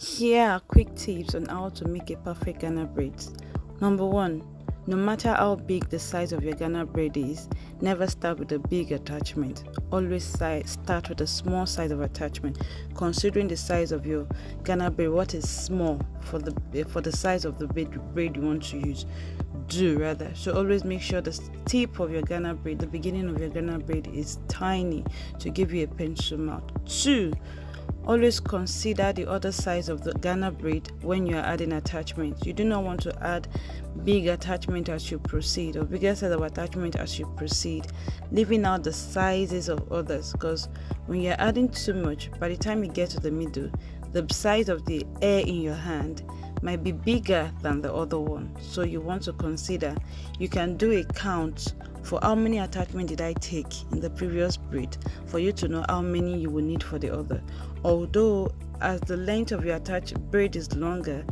Here are quick tips on how to make a perfect Ghana braid. Number 1. No matter how big the size of your Ghana braid is, never start with a big attachment. Always start with a small size of attachment. Considering the size of your Ghana braid, what is small for the size of the braid you want to use. So always make sure the tip of your Ghana braid, the beginning of your Ghana braid, is tiny to give you a pencil mouth. 2. Always consider the other size of the Ghana braid when you are adding attachments. You do not want to add big attachment as you proceed, or bigger size of attachment as you proceed, leaving out the sizes of others, because when you're adding too much, by the time you get to the middle, the size of the hair in your hand might be bigger than the other one. So you want to consider, you can do a count for how many attachments did I take in the previous braid for you to know how many you will need for the other. Although as the length of your attached braid is longer,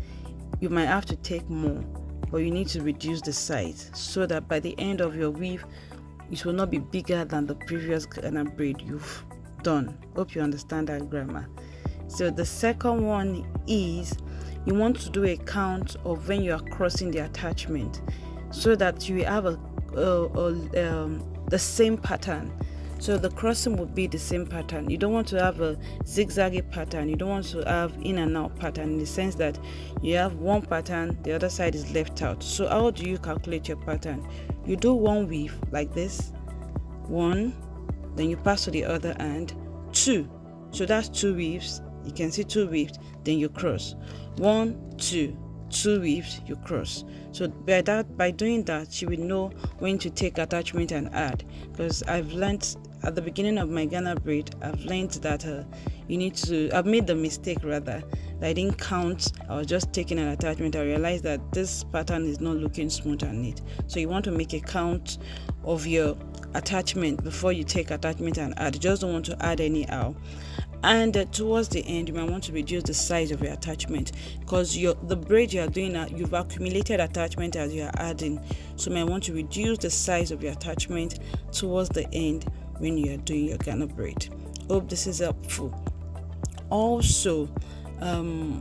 you might have to take more, but you need to reduce the size so that by the end of your weave it will not be bigger than the previous Ghana braid you've done. Hope you understand that grammar. So the second one is, you want to do a count of when you are crossing the attachment so that you have the same pattern. So the crossing would be the same pattern. You don't want to have a zigzaggy pattern. You don't want to have in and out pattern, in the sense that you have one pattern, the other side is left out. So how do you calculate your pattern? You do one weave like this, one, then you pass to the other end, two. So that's two weaves. You can see two weaves, then you cross. 1, 2, 2 weaves, you cross. So by doing that, you will know when to take attachment and add. Because I've learned at the beginning of my Ghana braid, I've learned that I've made the mistake rather, that I didn't count. I was just taking an attachment. I realized that this pattern is not looking smooth and neat. So you want to make a count of your attachment before you take attachment and add. You just don't want to add anyhow. And towards the end, you might want to reduce the size of your attachment, because the braid you are doing, you've accumulated attachment as you are adding. So you might want to reduce the size of your attachment towards the end when you are doing your Ghana braid. Hope this is helpful. Also,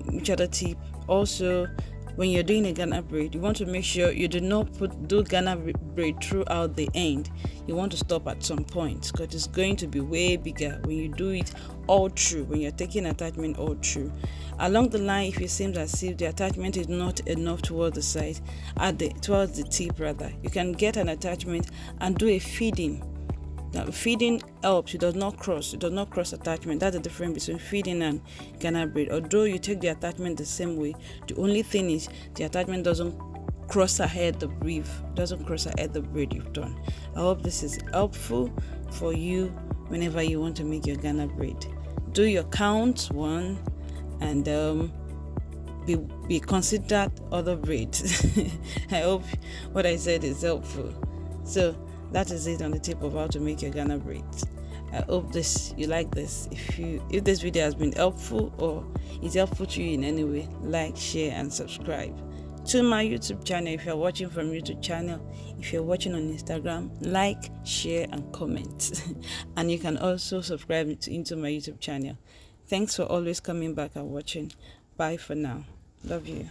which other tip? Also, when you're doing a Ghana braid, you want to make sure you do not do Ghana braid throughout the end. You want to stop at some point, because it's going to be way bigger when you do it all through, when you're taking attachment all through. Along the line, if it seems as if the attachment is not enough towards the side, towards the tip rather, you can get an attachment and do a feeding. Now, feeding helps. It does not cross attachment. That's the difference between feeding and Ghana braid. Although you take the attachment the same way, the only thing is the attachment doesn't cross ahead the weave, doesn't cross ahead the braid you've done. I hope this is helpful for you whenever you want to make your Ghana braid. Do your count one, and be considered other braids. I hope what I said is helpful. So that is it on the tip of how to make your Ghana braids. I hope you like this. If this video has been helpful or is helpful to you in any way, like, share, and subscribe to my YouTube channel. If you're watching from YouTube channel, if you're watching on Instagram, like, share, and comment. And you can also subscribe into my YouTube channel. Thanks for always coming back and watching. Bye for now. Love you.